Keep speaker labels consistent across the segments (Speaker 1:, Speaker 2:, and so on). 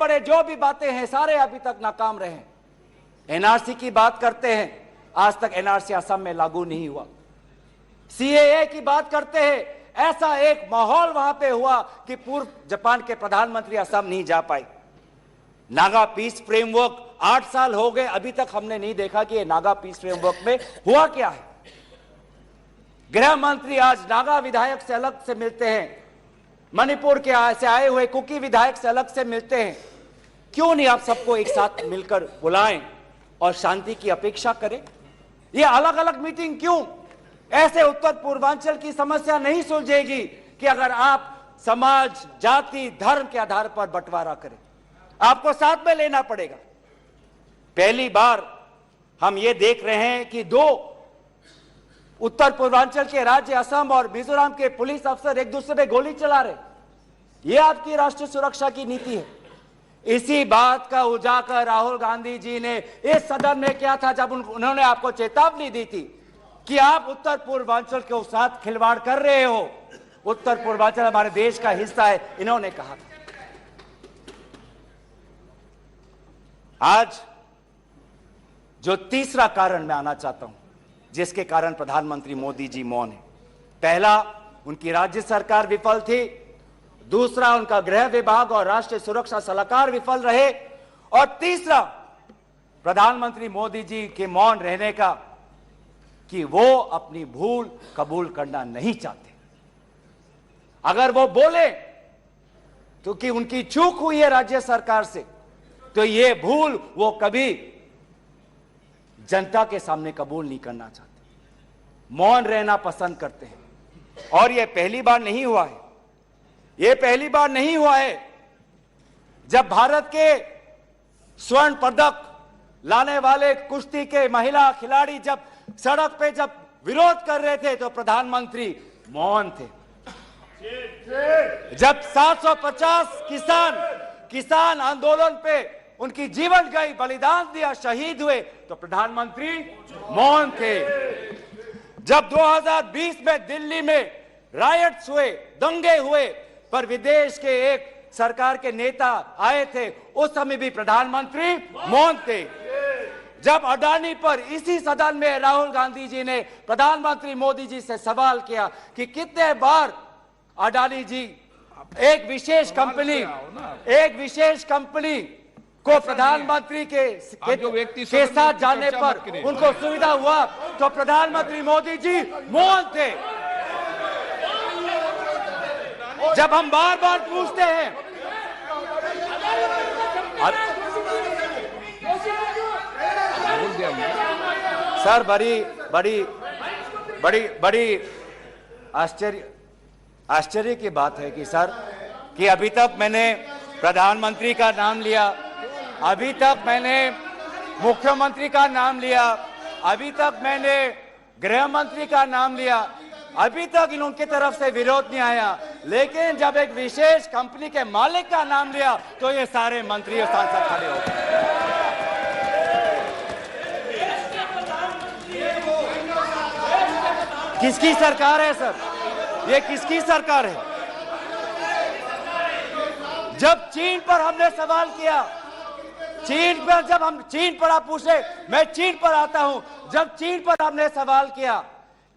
Speaker 1: बड़े जो भी बातें हैं सारे अभी तक नाकाम रहे हैं। एनआरसी की बात करते हैं, आज तक एनआरसी असम में लागू नहीं हुआ। सीएए की बात करते हैं, ऐसा एक माहौल वहां पे हुआ कि पूर्व जापान के प्रधानमंत्री असम नहीं जा पाए। नागा पीस फ्रेमवर्क 8 साल हो गए, अभी तक हमने नहीं देखा कि ये नागा पीस फ्रेमवर्क में हुआ क्या है। गृह मंत्री आज नागा विधायक से अलग से मिलते हैं, मणिपुर के से आए हुए कुकी विधायक से अलग से मिलते हैं। क्यों नहीं आप सबको एक साथ मिलकर बुलाएं और शांति की अपेक्षा करें? ये अलग अलग मीटिंग क्यों? ऐसे उत्तर पूर्वांचल की समस्या नहीं सुलझेगी कि अगर आप समाज, जाति, धर्म के आधार पर बंटवारा करें। आपको साथ में लेना पड़ेगा। पहली बार हम ये देख रहे हैं कि 2 उत्तर पूर्वांचल के राज्य असम और मिजोरम के पुलिस अफसर एक दूसरे पे गोली चला रहे। यह आपकी राष्ट्रीय सुरक्षा की नीति है। इसी बात का उजागर राहुल गांधी जी ने इस सदन में किया था जब उन्होंने आपको चेतावनी दी थी कि आप उत्तर पूर्वांचल के साथ खिलवाड़ कर रहे हो। उत्तर पूर्वांचल हमारे देश का हिस्सा है, इन्होंने कहा था। आज जो तीसरा कारण मैं आना चाहता हूं जिसके कारण प्रधानमंत्री मोदी जी मौन है, पहला उनकी राज्य सरकार विफल थी, दूसरा उनका गृह विभाग और राष्ट्रीय सुरक्षा सलाहकार विफल रहे, और तीसरा प्रधानमंत्री मोदी जी के मौन रहने का कि वो अपनी भूल कबूल करना नहीं चाहते। अगर वो बोले तो कि उनकी चूक हुई है राज्य सरकार से, तो ये भूल वो कभी जनता के सामने कबूल नहीं करना चाहते, मौन रहना पसंद करते हैं। और ये पहली बार नहीं हुआ है, ये पहली बार नहीं हुआ है जब भारत के स्वर्ण पदक लाने वाले कुश्ती के महिला खिलाड़ी जब सड़क पे जब विरोध कर रहे थे तो प्रधानमंत्री मौन थे। जब 750 किसान आंदोलन पे उनकी जीवन गई, बलिदान दिया, शहीद हुए, तो प्रधानमंत्री मौन थे। जब 2020 में दिल्ली में रायट्स हुए, दंगे हुए, पर विदेश के एक सरकार के नेता आए थे, उस समय भी प्रधानमंत्री मौन थे। जब अडानी पर इसी सदन में राहुल गांधी जी ने प्रधानमंत्री मोदी जी से सवाल किया कि कितने बार अडानी जी एक विशेष कंपनी को प्रधानमंत्री के साथ जाने पर उनको सुविधा हुआ, तो प्रधानमंत्री मोदी जी मौन थे। जब हम बार बार पूछते हैं, सर बड़ी आश्चर्य की बात है कि सर कि अभी तक मैंने प्रधानमंत्री का नाम लिया, अभी तक मैंने मुख्यमंत्री का नाम लिया, अभी तक मैंने गृह मंत्री का नाम लिया, अभी तक उनकी तरफ से विरोध नहीं आया, लेकिन जब एक विशेष कंपनी के मालिक का नाम लिया तो ये सारे मंत्री और सांसद खड़े हो गए। किसकी सरकार है सर? ये किसकी सरकार है? जब चीन पर हमने सवाल किया, जब हम चीन पर आप पूछे, मैं चीन पर आता हूं, जब चीन पर हमने सवाल किया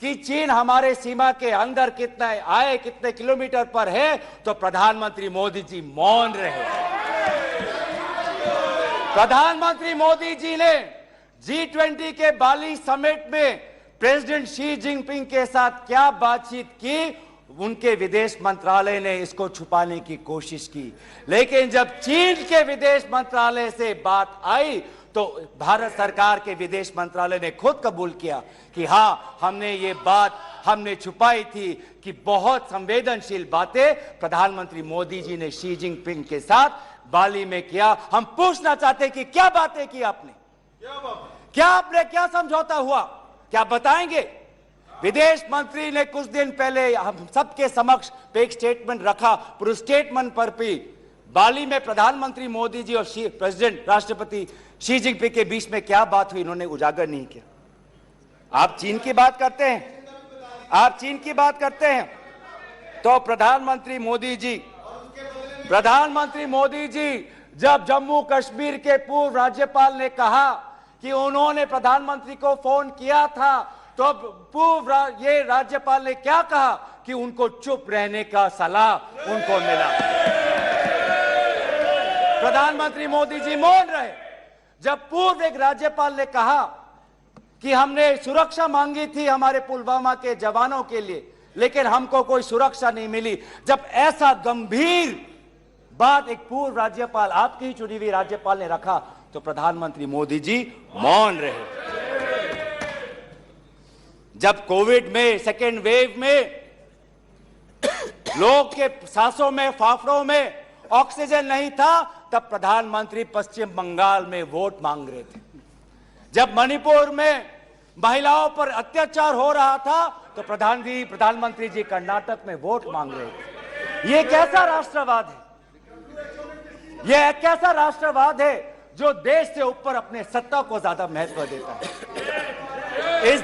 Speaker 1: कि चीन हमारे सीमा के अंदर कितने किलोमीटर पर है, तो प्रधानमंत्री मोदी जी मौन रहे। प्रधानमंत्री मोदी जी ने G20 के बाली समिट में प्रेसिडेंट शी जिनपिंग के साथ क्या बातचीत की, उनके विदेश मंत्रालय ने इसको छुपाने की कोशिश की, लेकिन जब चीन के विदेश मंत्रालय से बात आई तो भारत सरकार के विदेश मंत्रालय ने खुद कबूल किया कि हां, हमने ये बात छुपाई थी कि बहुत संवेदनशील बातें प्रधानमंत्री मोदी जी ने शी जिनपिंग के साथ बाली में किया। हम पूछना चाहते हैं कि क्या बातें की आपने, क्या समझौता हुआ, क्या बताएंगे? विदेश मंत्री ने कुछ दिन पहले हम सबके समक्ष एक स्टेटमेंट रखा, पर उस स्टेटमेंट पर भी बाली में प्रधानमंत्री मोदी जी और प्रेसिडेंट राष्ट्रपति शी जिनपिंग के बीच में क्या बात हुई, इन्होंने उजागर नहीं किया। आप चीन की बात करते हैं, तो प्रधानमंत्री मोदी जी जब जम्मू कश्मीर के पूर्व राज्यपाल ने कहा कि उन्होंने प्रधानमंत्री को फोन किया था, तो ये राज्यपाल ने क्या कहा कि उनको चुप रहने का सलाह उनको मिला। प्रधानमंत्री मोदी जी मौन रहे। जब पूर्व एक राज्यपाल ने कहा कि हमने सुरक्षा मांगी थी हमारे पुलवामा के जवानों के लिए, लेकिन हमको कोई सुरक्षा नहीं मिली। जब ऐसा गंभीर बात एक पूर्व राज्यपाल, आपकी ही चुनी हुई राज्यपाल ने रखा, तो प्रधानमंत्री मोदी जी मौन रहे। जब कोविड में सेकेंड वेव में लोग के सांसों में, फाफड़ों में ऑक्सीजन नहीं था, तब प्रधानमंत्री पश्चिम बंगाल में वोट मांग रहे थे। जब मणिपुर में महिलाओं पर अत्याचार हो रहा था, तो प्रधानमंत्री जी कर्नाटक में वोट मांग रहे थे। ये कैसा राष्ट्रवाद है? यह कैसा राष्ट्रवाद है जो देश से ऊपर अपने सत्ता को ज्यादा महत्व देता है? इस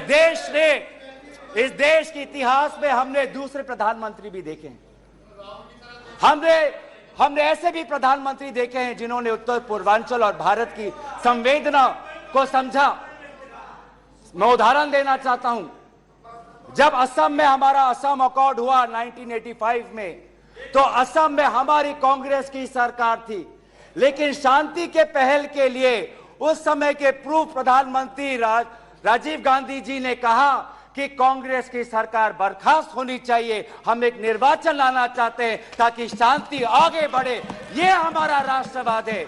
Speaker 1: देश के इतिहास में हमने दूसरे प्रधानमंत्री भी देखे हैं। हमने ऐसे भी प्रधानमंत्री देखे हैं जिन्होंने उत्तर पूर्वांचल और भारत की संवेदना को समझा। मैं उदाहरण देना चाहता हूं। जब असम में हमारा असम अकॉर्ड हुआ 1985 में, तो असम में हमारी कांग्रेस की सरकार थी, लेकिन शांति के पहल के लिए उस समय के पूर्व प्रधानमंत्री राजीव गांधी जी ने कहा कि कांग्रेस की सरकार बर्खास्त होनी चाहिए, हम एक निर्वाचन लाना चाहते हैं ताकि शांति आगे बढ़े। यह हमारा राष्ट्रवाद है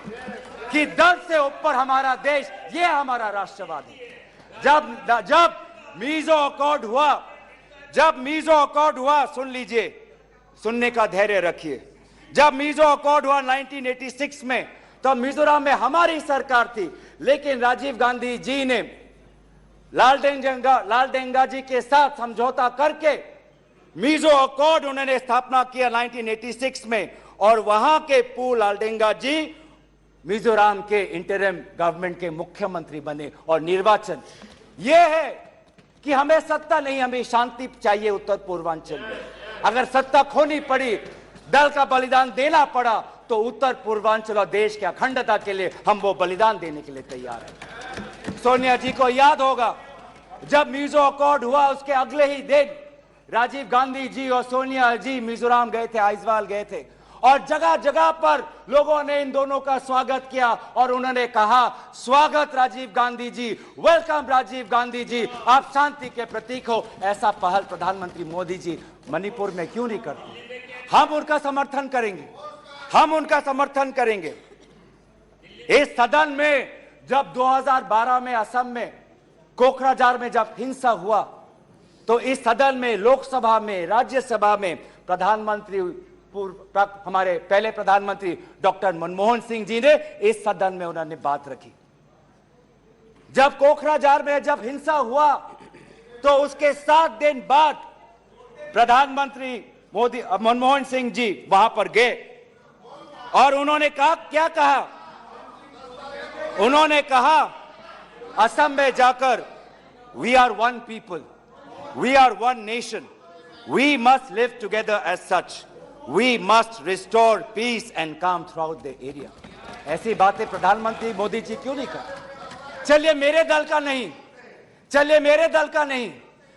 Speaker 1: कि दल से ऊपर हमारा देश, यह हमारा राष्ट्रवाद है। जब मीजो अकॉर्ड हुआ, सुन लीजिए, सुनने का धैर्य रखिए। जब मीजो अकॉर्ड हुआ 1986 में, तो मिजोरम में हमारी सरकार थी, लेकिन राजीव गांधी जी ने लालडेंगा जी के साथ समझौता करके मीजो अकॉर्ड उन्होंने स्थापना किया 1986 में, और वहां के पूर्व लालडेंगा जी मिजोरम के इंटरिम गवर्नमेंट के मुख्यमंत्री बने। और निर्वाचन यह है कि हमें सत्ता नहीं, हमें शांति चाहिए उत्तर पूर्वांचल में। अगर सत्ता खोनी पड़ी, दल का बलिदान देना पड़ा, तो उत्तर पूर्वांचल और देश की अखंडता के लिए हम वो बलिदान देने के लिए तैयार हैं। सोनिया जी को याद होगा, जब मीजो अकॉर्ड हुआ उसके अगले ही दिन राजीव गांधी जी और सोनिया जी मिजोरम गए थे, आइजवाल गए थे, और जगह जगह पर लोगों ने इन दोनों का स्वागत किया और उन्होंने कहा, स्वागत राजीव गांधी जी, वेलकम राजीव गांधी जी, आप शांति के प्रतीक हो। ऐसा पहल प्रधानमंत्री मोदी जी मणिपुर में क्यों नहीं करते? हम उनका समर्थन करेंगे, हम उनका समर्थन करेंगे। इस सदन में जब 2012 में असम में कोकराझार में जब हिंसा हुआ, तो इस सदन में, लोकसभा में, राज्यसभा में प्रधानमंत्री, हमारे पहले प्रधानमंत्री डॉक्टर मनमोहन सिंह जी ने इस सदन में उन्होंने बात रखी। जब कोकराझार में जब हिंसा हुआ, तो उसके 7 दिन बाद प्रधानमंत्री मनमोहन सिंह जी वहां पर गए और उन्होंने कहा, क्या कहा? उन्होंने कहा असम में जाकर, we are one people, we are one nation, we must live together as such, we must restore peace and calm throughout the area. ऐसी बातें प्रधानमंत्री मोदी जी क्यों नहीं कर? चलिए मेरे दल का नहीं,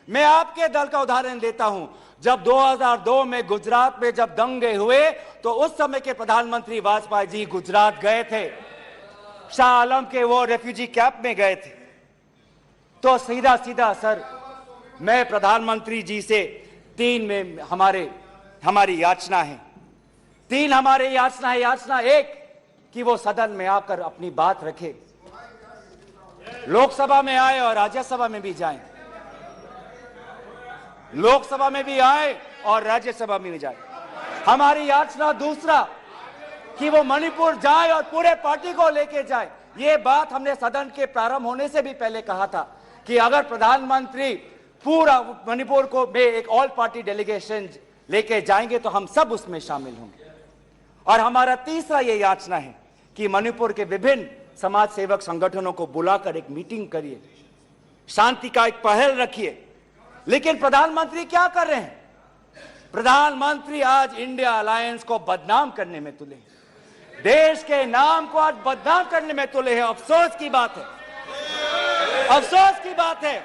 Speaker 1: मैं आपके दल का उदाहरण देता हूं। जब 2002 में गुजरात में जब दंगे हुए, तो उस समय के प्रधानमंत्री वाजपेयी जी गुजरात गए थे, शाह आलम के वो रेफ्यूजी कैंप में गए थे। तो सीधा सीधा सर, मैं प्रधानमंत्री जी से 3 में हमारी याचना है। 3 हमारी याचना है। याचना 1 कि वो सदन में आकर अपनी बात रखे, लोकसभा में आए और राज्यसभा में भी जाएं, लोकसभा में भी आए और राज्यसभा में भी जाए। हमारी याचना दूसरा कि वो मणिपुर जाए और पूरे पार्टी को लेके जाए। ये बात हमने सदन के प्रारंभ होने से भी पहले कहा था कि अगर प्रधानमंत्री पूरा मणिपुर को में एक ऑल पार्टी डेलीगेशन लेके जाएंगे तो हम सब उसमें शामिल होंगे। और हमारा तीसरा ये याचना है कि मणिपुर के विभिन्न समाज सेवक संगठनों को बुलाकर एक मीटिंग करिए, शांति का एक पहल रखिए। लेकिन प्रधानमंत्री क्या कर रहे हैं? प्रधानमंत्री आज इंडिया अलायंस को बदनाम करने में तुले। देश के नाम को आज बदनाम करने में तुले हैं। अफसोस की बात है, अफसोस की बात है,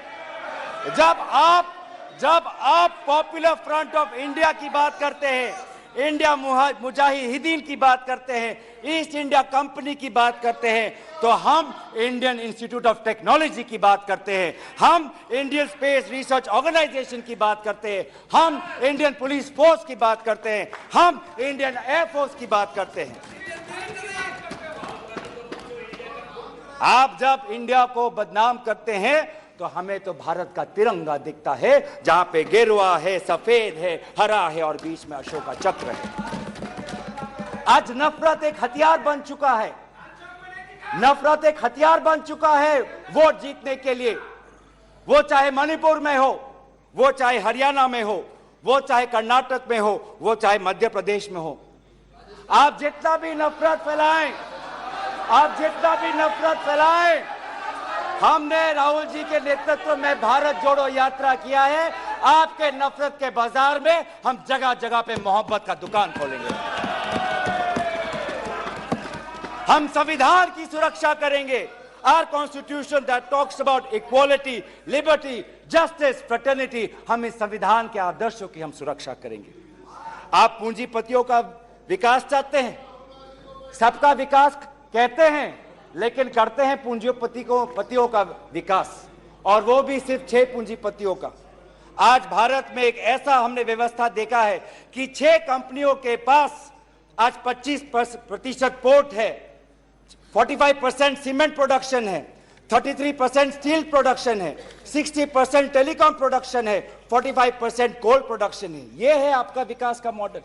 Speaker 1: जब आप पॉपुलर फ्रंट ऑफ इंडिया की बात करते हैं, इंडिया मुजाहिदीन की बात करते हैं, ईस्ट इंडिया कंपनी की बात करते हैं, तो हम इंडियन इंस्टीट्यूट ऑफ टेक्नोलॉजी की बात करते हैं, हम इंडियन स्पेस रिसर्च ऑर्गेनाइजेशन की बात करते हैं, हम इंडियन पुलिस फोर्स की बात करते हैं, हम इंडियन एयरफोर्स की बात करते हैं। आप जब इंडिया को बदनाम करते हैं तो हमें तो भारत का तिरंगा दिखता है, जहां पे गेरुआ है, सफेद है, हरा है और बीच में अशोक चक्र है। आज नफरत एक हथियार बन चुका है, नफरत एक हथियार बन चुका है वोट जीतने के लिए। वो चाहे मणिपुर में हो, वो चाहे हरियाणा में हो, वो चाहे कर्नाटक में हो, वो चाहे मध्य प्रदेश में हो। आप जितना भी नफरत फैलाएं, आप जितना भी नफरत फैलाएं, हमने राहुल जी के नेतृत्व में भारत जोड़ो यात्रा किया है। आपके नफरत के बाजार में हम जगह जगह पे मोहब्बत का दुकान खोलेंगे। हम संविधान की सुरक्षा करेंगे। Our constitution that talks about equality, liberty, justice, fraternity, हम इस संविधान के आदर्शों की हम सुरक्षा करेंगे। आप पूंजीपतियों का विकास चाहते हैं, सबका विकास कहते हैं, लेकिन करते हैं पूंजीपतियों का विकास, और वो भी सिर्फ 6 पूंजीपतियों का। आज भारत में एक ऐसा हमने व्यवस्था देखा है कि 6 कंपनियों के पास आज 25% पोर्ट है, 45% सीमेंट प्रोडक्शन है, 33% स्टील प्रोडक्शन है, 60% टेलीकॉम प्रोडक्शन है, 45% कोल प्रोडक्शन है। यह है आपका विकास का मॉडल,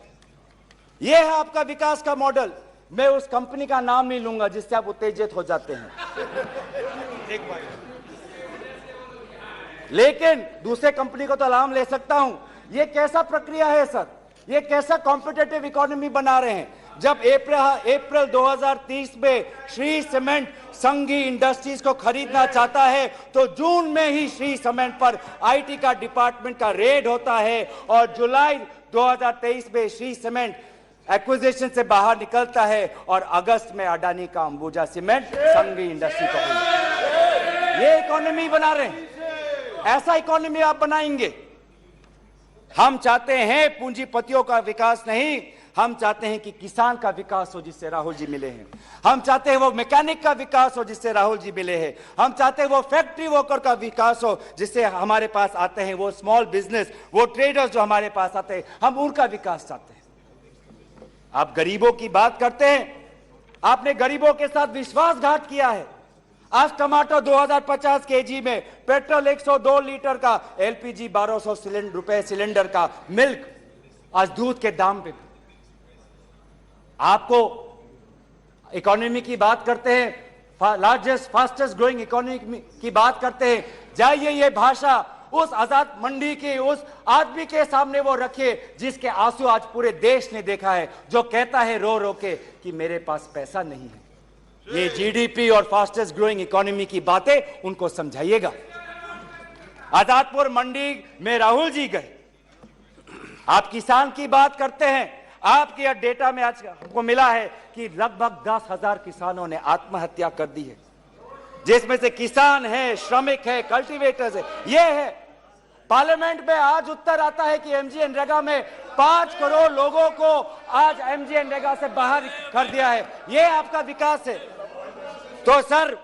Speaker 1: यह है आपका विकास का मॉडल। मैं उस कंपनी का नाम नहीं लूंगा जिससे आप उत्तेजित हो जाते हैं, लेकिन दूसरे कंपनी को तो नाम ले सकता हूं। यह कैसा प्रक्रिया है सर? यह कैसा कॉम्पिटिटिव इकोनॉमी बना रहे हैं? जब अप्रैल 2030 में श्री सीमेंट संघी इंडस्ट्रीज को खरीदना चाहता है, तो जून में ही श्री सीमेंट पर आईटी का डिपार्टमेंट का रेड होता है, और जुलाई 2023 में श्री सीमेंट एक्विजिशन से बाहर निकलता है, और अगस्त में अडानी का अंबुजा सीमेंट संघी इंडस्ट्री को। ये इकोनॉमी बना रहे हैं, ऐसा इकोनॉमी आप बनाएंगे? हम चाहते हैं पूंजीपतियों का विकास नहीं, हम चाहते हैं कि किसान का विकास हो जिससे राहुल जी मिले हैं। हम चाहते हैं वो मैकेनिक का विकास हो जिससे राहुल जी मिले हैं। हम चाहते हैं वो फैक्ट्री वर्कर का विकास हो जिससे हमारे पास आते हैं वो स्मॉल बिजनेस, वो ट्रेडर्स जो हमारे पास आते हैं, हम उनका विकास चाहते हैं। आप गरीबों की बात करते हैं, आपने गरीबों के साथ विश्वासघात किया है। आज टमाटर 2050 केजी में, पेट्रोल 102 लीटर का, एलपीजी 1200 रुपए सिलेंडर का, मिल्क आज दूध के दाम पे। आपको इकोनॉमी की बात करते हैं, लार्जेस्ट फास्टेस्ट ग्रोइंग इकोनॉमी की बात करते हैं, जाइए ये भाषा उस आजाद मंडी के उस आदमी के सामने वो रखिए जिसके आंसू आज पूरे देश ने देखा है, जो कहता है रो रो के कि मेरे पास पैसा नहीं है। ये जीडीपी और फास्टेस्ट ग्रोइंग इकोनॉमी की बातें उनको समझाइएगा। आजादपुर मंडी में राहुल जी गए, आप किसान की बात करते हैं, आपके डेटा में आज हमको मिला है कि लगभग 10,000 किसानों ने आत्महत्या कर दी है, जिसमें से किसान है, श्रमिक है, कल्टीवेटर्स है। ये है पार्लियामेंट में आज उत्तर आता है कि एमजीएनरेगा में 5 करोड़ लोगों को आज एमजीएनरेगा से बाहर कर दिया है। ये आपका विकास है? तो सर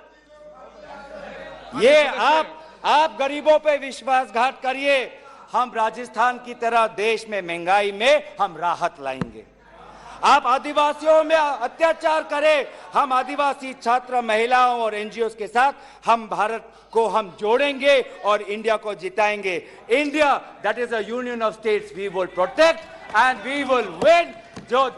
Speaker 1: ये आप गरीबों पे विश्वासघात करिए, हम राजस्थान की तरह देश में महंगाई में हम राहत लाएंगे। आप आदिवासियों में अत्याचार करें, हम आदिवासी छात्र, महिलाओं और एनजीओ के साथ हम भारत को हम जोड़ेंगे और इंडिया को जिताएंगे। India that is a union of states we will protect and we will win. जो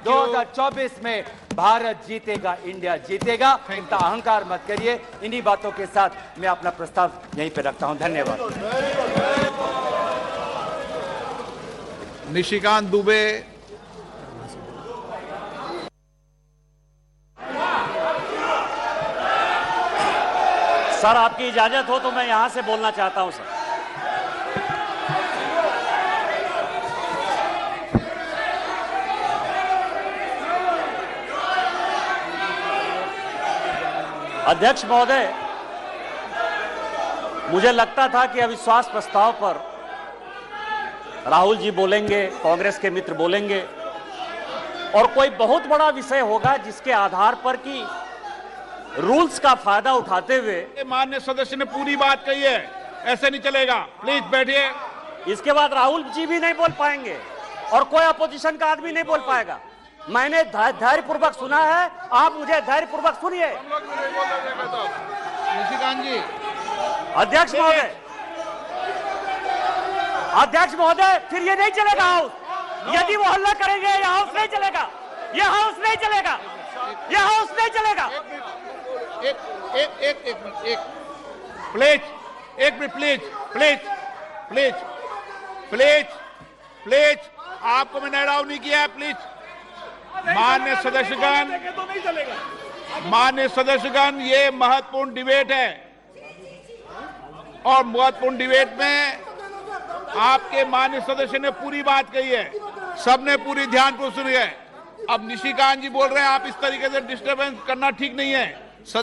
Speaker 1: 2024 में भारत जीतेगा, इंडिया जीतेगा। इतना अहंकार मत करिए। इन्हीं बातों के साथ मैं अपना प्रस्ताव यहीं पे रखता हूं। धन्यवाद।
Speaker 2: निशिकांत दुबे।
Speaker 3: सर आपकी इजाजत हो तो मैं यहां से बोलना चाहता हूं सर। अध्यक्ष महोदय, मुझे लगता था कि अविश्वास प्रस्ताव पर राहुल जी बोलेंगे, कांग्रेस के मित्र बोलेंगे और कोई बहुत बड़ा विषय होगा जिसके आधार पर कि रूल्स का फायदा उठाते हुए
Speaker 2: माननीय सदस्य ने पूरी बात कही है, ऐसे नहीं चलेगा। प्लीज बैठिए।
Speaker 3: इसके बाद राहुल जी भी नहीं बोल पाएंगे और कोई अपोजिशन का आदमी नहीं बोल पाएगा। मैंने धैर्यपूर्वक सुना है, आप मुझे धैर्यपूर्वक सुनिए।
Speaker 2: निशिकांत जी,
Speaker 3: अध्यक्ष महोदय, अध्यक्ष महोदय, फिर ये नहीं चलेगा हाउस। यदि वो हल्ला करेंगे ये हाउस नहीं चलेगा, ये हाउस नहीं चलेगा, ये हाउस नहीं चलेगा।
Speaker 2: प्लीज, एक minute, please please please please please, आपको मैंने अलाउ नहीं किया है, प्लीज। माननीय सदस्यगण, ये महत्वपूर्ण डिबेट है और महत्वपूर्ण डिबेट में आपके माननीय सदस्य ने पूरी बात कही है, सबने पूरी ध्यानपूर्वक सुनी है। अब निशिकांत जी बोल रहे हैं, आप इस तरीके से डिस्टर्बेंस करना ठीक नहीं है।